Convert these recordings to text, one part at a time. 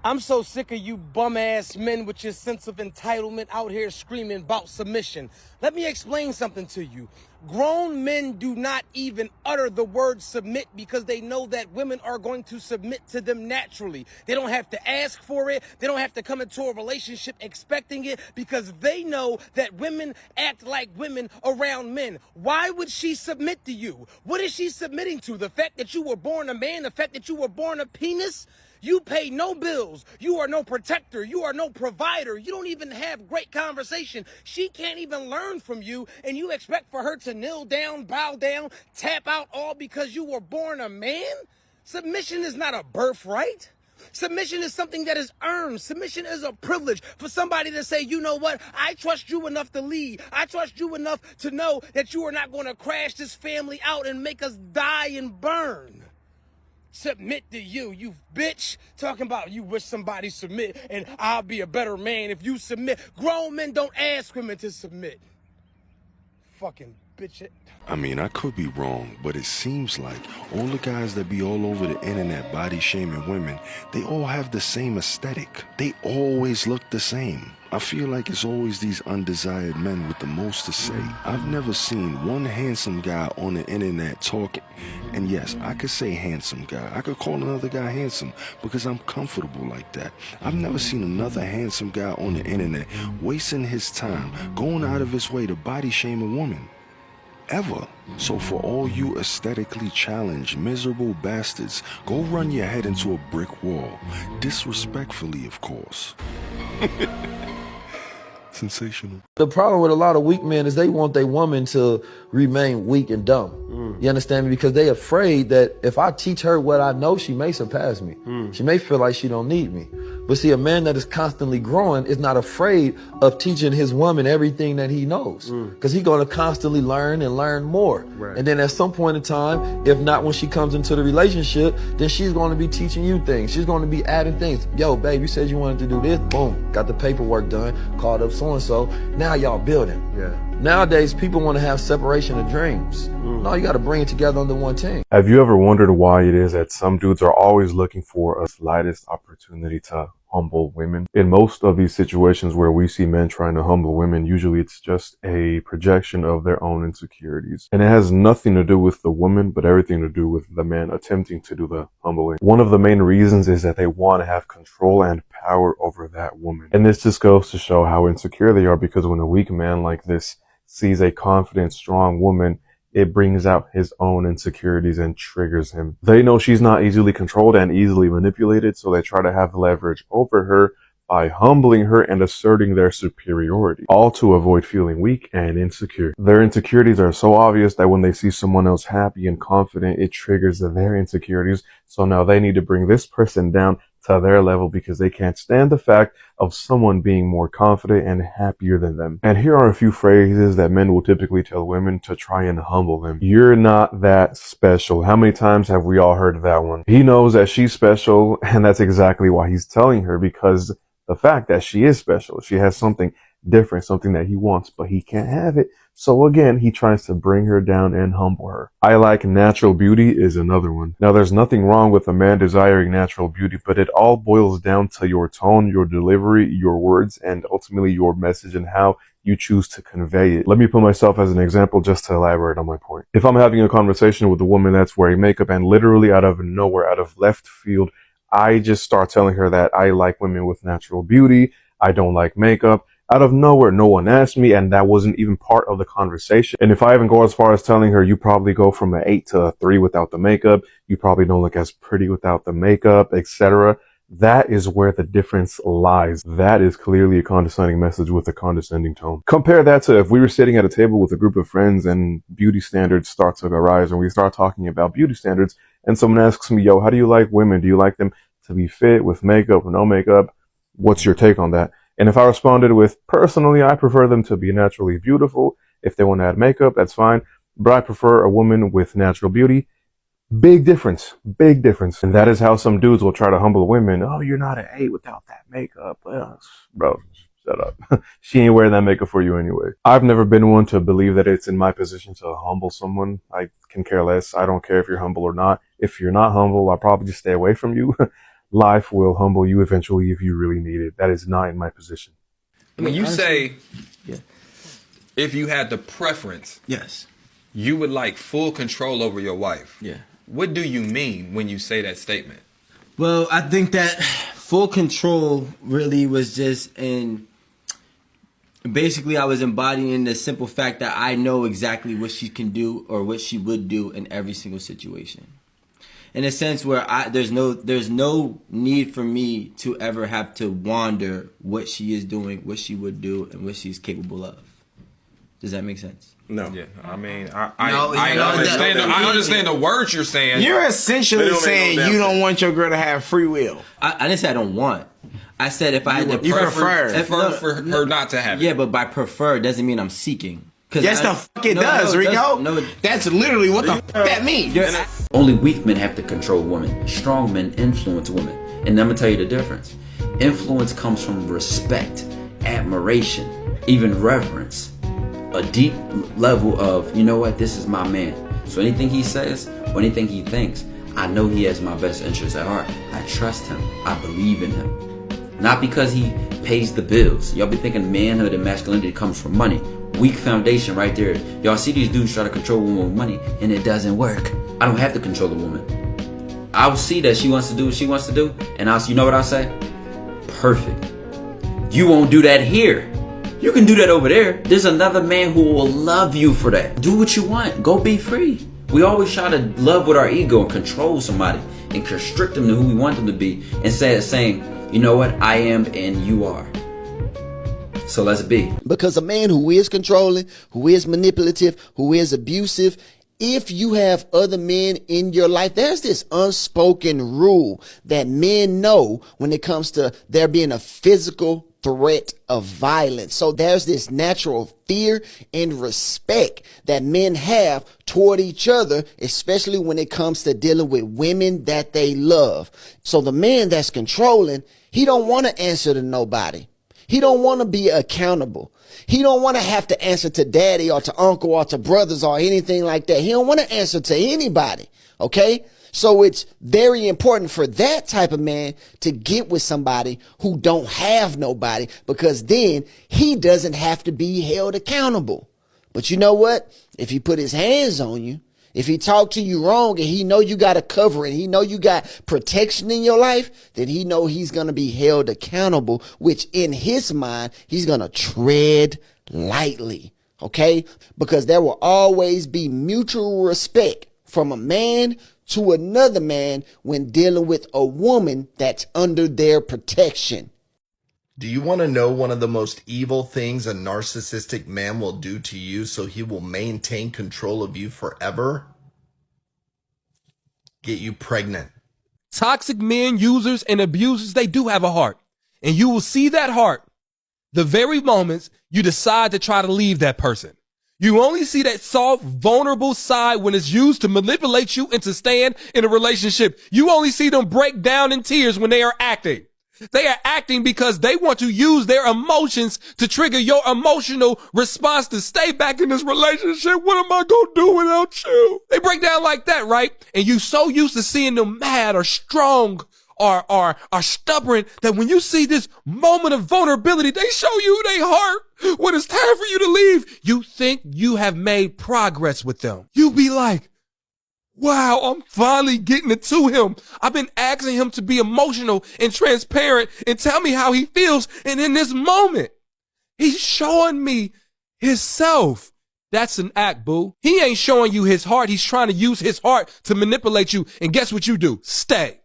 I'm so sick of you bum-ass men with your sense of entitlement out here screaming about submission. Let me explain something to you. Grown men do not even utter the word submit because they know that women are going to submit to them naturally. They don't have to ask for it. They don't have to come into a relationship expecting it because they know that women act like women around men. Why would she submit to you? What is she submitting to? The fact that you were born a man? The fact that you were born a penis? You pay no bills. You are no protector. You are no provider. You don't even have great conversation. She can't even learn from you, and you expect for her to kneel down, bow down, tap out all because you were born a man? Submission is not a birthright. Submission is something that is earned. Submission is a privilege for somebody to say, you know what? I trust you enough to lead. I trust you enough to know that you are not going to crash this family out and make us die and burn. Submit to you, you bitch. Talking about you wish somebody submit and I'll be a better man if you submit. Grown men don't ask women to submit. Fucking bitch. I mean, I could be wrong, but it seems like all the guys that be all over the internet body shaming women, they all have the same aesthetic. They always look the same. I feel like it's always these undesired men with the most to say. I've never seen one handsome guy on the internet talking. And yes, I could say handsome guy. I could call another guy handsome because I'm comfortable like that. I've never seen another handsome guy on the internet wasting his time, going out of his way to body shame a woman. Ever. So for all you aesthetically challenged, miserable bastards, go run your head into a brick wall. Disrespectfully, of course. Sensational. The problem with a lot of weak men is they want their woman to remain weak and dumb. You understand me? Because they afraid that if I teach her what I know, she may surpass me. She may feel like she don't need me. But see, a man that is constantly growing is not afraid of teaching his woman everything that he knows. Because he's going to constantly learn and learn more. Right. And then at some point in time, if not when she comes into the relationship, then she's going to be teaching you things. She's going to be adding things. Yo, babe, you said you wanted to do this. Boom. Got the paperwork done. Called up so-and-so. Now y'all building. Yeah. Nowadays, people want to have separation of dreams. No, you got to bring it together under one team. Have you ever wondered why it is that some dudes are always looking for a slightest opportunity to humble women? In most of these situations where we see men trying to humble women, usually it's just a projection of their own insecurities. And it has nothing to do with the woman, but everything to do with the man attempting to do the humbling. One of the main reasons is that they want to have control and power over that woman. And this just goes to show how insecure they are, because when a weak man like this sees a confident, strong woman, it brings out his own insecurities and triggers him. They know she's not easily controlled and easily manipulated, so they try to have leverage over her by humbling her and asserting their superiority, all to avoid feeling weak and insecure. Their insecurities are so obvious that when they see someone else happy and confident, it triggers their insecurities. So now they need to bring this person down to their level because they can't stand the fact of someone being more confident and happier than them. And here are a few phrases that men will typically tell women to try and humble them. You're not that special. How many times have we all heard that one? He knows that she's special, and that's exactly why he's telling her, because the fact that she is special, she has something different, something that he wants, but he can't have it. So again, he tries to bring her down and humble her. I like natural beauty is another one. Now, there's nothing wrong with a man desiring natural beauty, but it all boils down to your tone, your delivery, your words, and ultimately your message and how you choose to convey it. Let me put myself as an example just to elaborate on my point. If I'm having a conversation with a woman that's wearing makeup and literally out of nowhere, out of left field, I just start telling her that I like women with natural beauty, I don't like makeup. Out of nowhere, no one asked me, and that wasn't even part of the conversation. And if I even go as far as telling her, you probably go from an 8 to a 3 without the makeup, you probably don't look as pretty without the makeup, etc., that is where the difference lies. That is clearly a condescending message with a condescending tone. Compare that to if we were sitting at a table with a group of friends and beauty standards start to arise and we start talking about beauty standards and someone asks me, yo, how do you like women? Do you like them to be fit with makeup or no makeup? What's your take on that? And if I responded with, personally, I prefer them to be naturally beautiful. If they want to add makeup, that's fine. But I prefer a woman with natural beauty. Big difference. Big difference. And that is how some dudes will try to humble women. Oh, you're not an 8 without that makeup. Well, bro, shut up. She ain't wearing that makeup for you anyway. I've never been one to believe that it's in my position to humble someone. I can care less. I don't care if you're humble or not. If you're not humble, I'll probably just stay away from you. life will humble you eventually if you really need it. That is not in my position. When you say, yeah. if you had the preference, Yes. you would like full control over your wife. Yeah. What do you mean when you say that statement? Well, I think that full control really was just basically I was embodying the simple fact that I know exactly what she can do or what she would do in every single situation. In a sense where there's no need for me to ever have to wonder what she is doing, what she would do, and what she's capable of. Does that make sense? No. Yeah, I mean, No, I understand the words you're saying. You're essentially saying you don't want your girl to have free will. I didn't say I don't want. I said if I had the You prefer for her not to have it. Yeah, but by prefer doesn't mean I'm seeking. Yes, the fuck it does, Rico. That's literally what the fuck that means. Only weak men have to control women. Strong men influence women. And I'm gonna tell you the difference. Influence comes from respect, admiration, even reverence. A deep level of, you know what, this is my man. So anything he says, or anything he thinks, I know he has my best interests at heart. I trust him. I believe in him. Not because he pays the bills. Y'all be thinking manhood and masculinity comes from money. Weak foundation right there. Y'all see these dudes try to control a woman with money, and it doesn't work. I don't have to control a woman. I'll see that she wants to do what she wants to do, and you know what I'll say? Perfect. You won't do that here. You can do that over there. There's another man who will love you for that. Do what you want. Go be free. We always try to love with our ego and control somebody and constrict them to who we want them to be, instead of saying, you know what, I am and you are. So let's be. Because a man who is controlling, who is manipulative, who is abusive, if you have other men in your life, there's this unspoken rule that men know when it comes to there being a physical threat of violence. So there's this natural fear and respect that men have toward each other, especially when it comes to dealing with women that they love. So the man that's controlling, he don't want to answer to nobody. He don't want to be accountable. He don't want to have to answer to daddy or to uncle or to brothers or anything like that. He don't want to answer to anybody. Okay? So it's very important for that type of man to get with somebody who don't have nobody, because then he doesn't have to be held accountable. But you know what? If he put his hands on you, if he talk to you wrong and he know you got a cover and he know you got protection in your life, then he know he's going to be held accountable, which in his mind, he's going to tread lightly. Okay? Because there will always be mutual respect from a man to another man when dealing with a woman that's under their protection. Do you want to know one of the most evil things a narcissistic man will do to you so he will maintain control of you forever? Get you pregnant. Toxic men, users, and abusers, they do have a heart. And you will see that heart the very moments you decide to try to leave that person. You only see that soft, vulnerable side when it's used to manipulate you into staying in a relationship. You only see them break down in tears when they are acting. They are acting because they want to use their emotions to trigger your emotional response to stay back in this relationship. What am I going to do without you? They break down like that, right? And you so used to seeing them mad or strong or stubborn that when you see this moment of vulnerability, they show you their heart. When it's time for you to leave, you think you have made progress with them. You be like, wow, I'm finally getting it to him. I've been asking him to be emotional and transparent and tell me how he feels. And in this moment, he's showing me himself. That's an act, boo. He ain't showing you his heart. He's trying to use his heart to manipulate you. And guess what you do? Stay.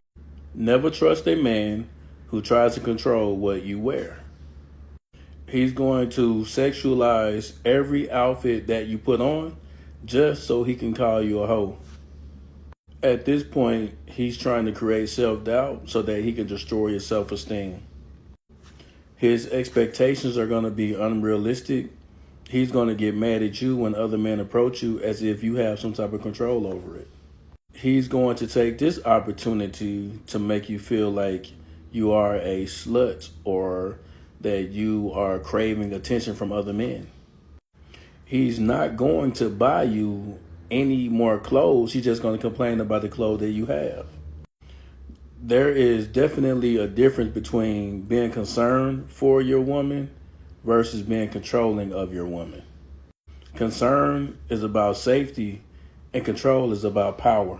Never trust a man who tries to control what you wear. He's going to sexualize every outfit that you put on just so he can call you a hoe. At this point, he's trying to create self-doubt so that he can destroy your self-esteem. His expectations are going to be unrealistic. He's going to get mad at you when other men approach you as if you have some type of control over it. He's going to take this opportunity to make you feel like you are a slut or that you are craving attention from other men. He's not going to buy you any more clothes. He's just going to complain about the clothes that you have. there is definitely a difference between being concerned for your woman versus being controlling of your woman. Concern is about safety and control is about power.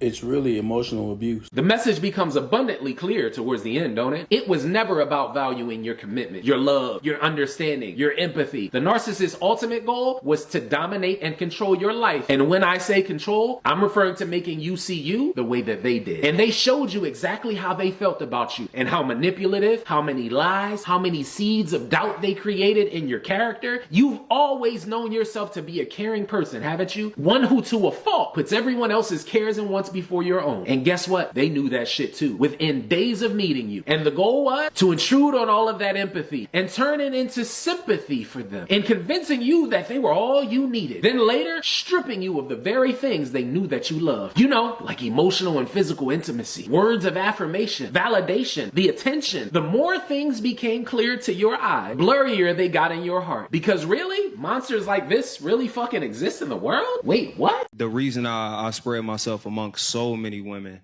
It's really emotional abuse. The message becomes abundantly clear towards the end, don't it? It was never about valuing your commitment, your love, your understanding, your empathy. The narcissist's ultimate goal was to dominate and control your life. And when I say control, I'm referring to making you see you the way that they did. And they showed you exactly how they felt about you and how manipulative, how many lies, how many seeds of doubt they created in your character. You've always known yourself to be a caring person, haven't you? One who to a fault puts everyone else's cares and wants before your own. And guess what? They knew that shit too within days of meeting you. And the goal was to intrude on all of that empathy and turn it into sympathy for them and convincing you that they were all you needed. Then later, stripping you of the very things they knew that you loved. You know, like emotional and physical intimacy, words of affirmation, validation, the attention. The more things became clear to your eye, blurrier they got in your heart. Because really, monsters like this really fucking exist in the world? Wait, what? The reason I spread myself amongst so many women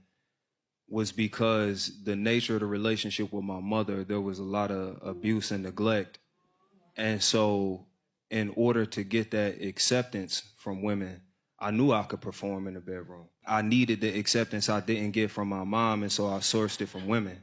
was because the nature of the relationship with my mother, there was a lot of abuse and neglect. And so in order to get that acceptance from women, I knew I could perform in the bedroom. I needed the acceptance I didn't get from my mom, and so I sourced it from women.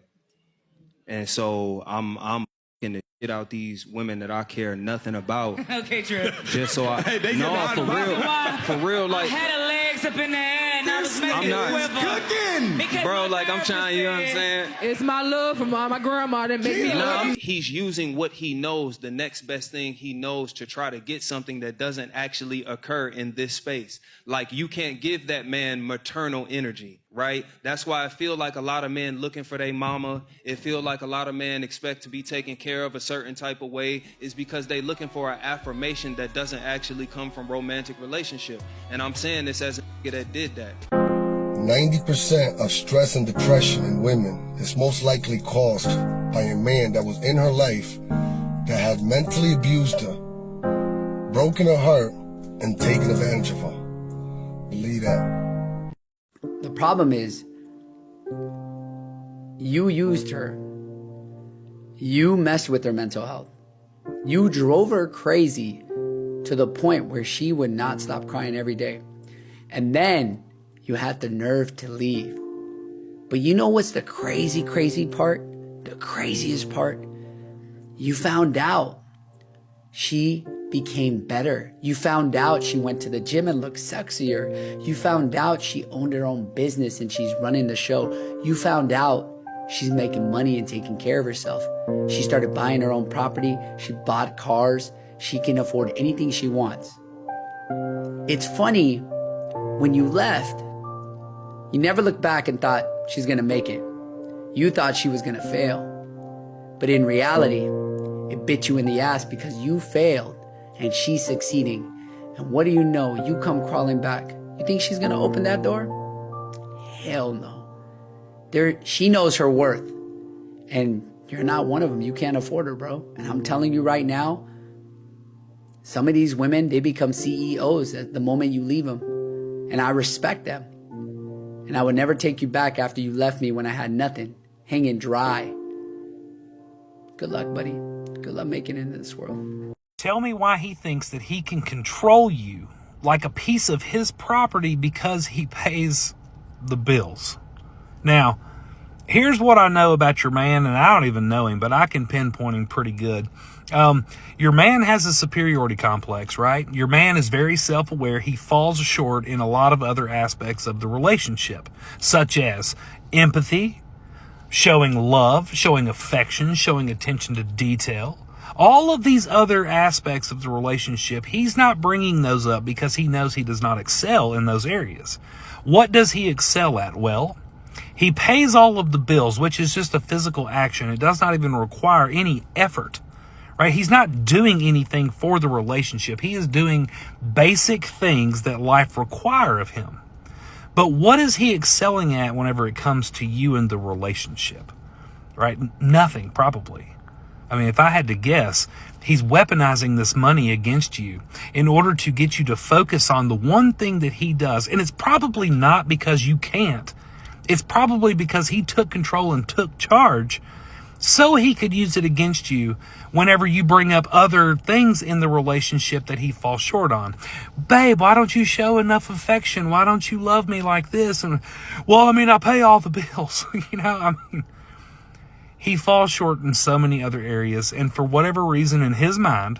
And so I'm in the shit out these women that I care nothing about. Okay, true. Just so I for real, like I had her legs up in the air and I was making I'm not cooking. Bro, like I'm trying, you know what I'm saying? It's my love from my grandma that made me love you. He's using what he knows, the next best thing he knows, to try to get something that doesn't actually occur in this space. Like, you can't give that man maternal energy, right? That's why I feel like a lot of men looking for their mama, it feel like a lot of men expect to be taken care of a certain type of way, is because they looking for an affirmation that doesn't actually come from romantic relationship. And I'm saying this as a nigga that did that. 90% of stress and depression in women is most likely caused by a man that was in her life that had mentally abused her, broken her heart, and taken advantage of her. Believe that. The problem is, you used her. You messed with her mental health. You drove her crazy to the point where she would not stop crying every day. And then you had the nerve to leave. But you know what's the crazy part? The craziest part? You found out she became better. You found out she went to the gym and looked sexier. You found out she owned her own business and she's running the show. You found out she's making money and taking care of herself. She started buying her own property. She bought cars. She can afford anything she wants. It's funny, when you left, you never looked back and thought she's gonna make it. You thought she was gonna fail. But in reality, it bit you in the ass because you failed and she's succeeding. And what do you know? You come crawling back. You think she's gonna open that door? Hell no. She knows her worth. And you're not one of them. You can't afford her, bro. And I'm telling you right now, some of these women, they become CEOs at the moment you leave them. And I respect them. And I would never take you back after you left me when I had nothing, hanging dry. Good luck, buddy. Good luck making it in this world. Tell me why he thinks that he can control you like a piece of his property because he pays the bills. Now, here's what I know about your man, and I don't even know him, but I can pinpoint him pretty good. Your man has a superiority complex, right? Your man is very self-aware. He falls short in a lot of other aspects of the relationship, such as empathy, showing love, showing affection, showing attention to detail. All of these other aspects of the relationship, he's not bringing those up because he knows he does not excel in those areas. What does he excel at? Well, he pays all of the bills, which is just a physical action. It does not even require any effort, right? He's not doing anything for the relationship. He is doing basic things that life require of him. But what is he excelling at whenever it comes to you and the relationship, right? Nothing, probably. I mean, if I had to guess, he's weaponizing this money against you in order to get you to focus on the one thing that he does. And it's probably not because you can't. it's probably because he took control and took charge so he could use it against you whenever you bring up other things in the relationship that he falls short on. Babe, why don't you show enough affection? Why don't you love me like this? And, well, I mean, I pay all the bills. He falls short in so many other areas. And for whatever reason in his mind,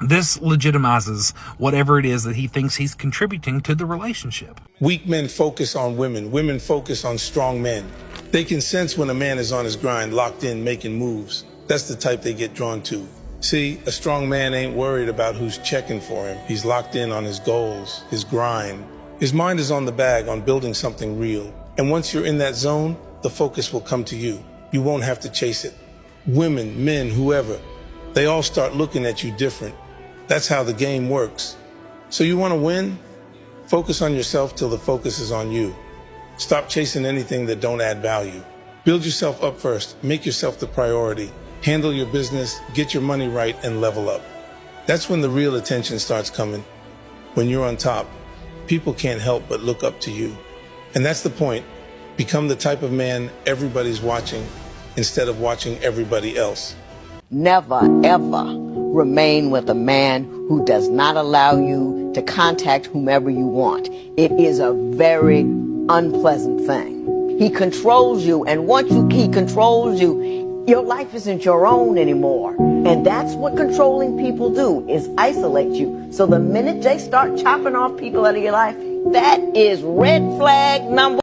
this legitimizes whatever it is that he thinks he's contributing to the relationship. Weak men focus on women. Women focus on strong men. They can sense when a man is on his grind, locked in, making moves. That's the type they get drawn to. See, a strong man ain't worried about who's checking for him. He's locked in on his goals, his grind. His mind is on the bag, on building something real. And once you're in that zone, the focus will come to you. You won't have to chase it. Women, men, whoever, they all start looking at you different. That's how the game works. So you want to win? Focus on yourself till the focus is on you. Stop chasing anything that don't add value. Build yourself up first. Make yourself the priority. Handle your business, get your money right, and level up. That's when the real attention starts coming. When you're on top, people can't help but look up to you. And that's the point. Become the type of man everybody's watching instead of watching everybody else. Never, ever remain with a man who does not allow you to contact whomever you want. It is a very unpleasant thing. He controls you, and once he controls you, your life isn't your own anymore. And that's what controlling people do, is isolate you. So the minute they start chopping off people out of your life, that is red flag number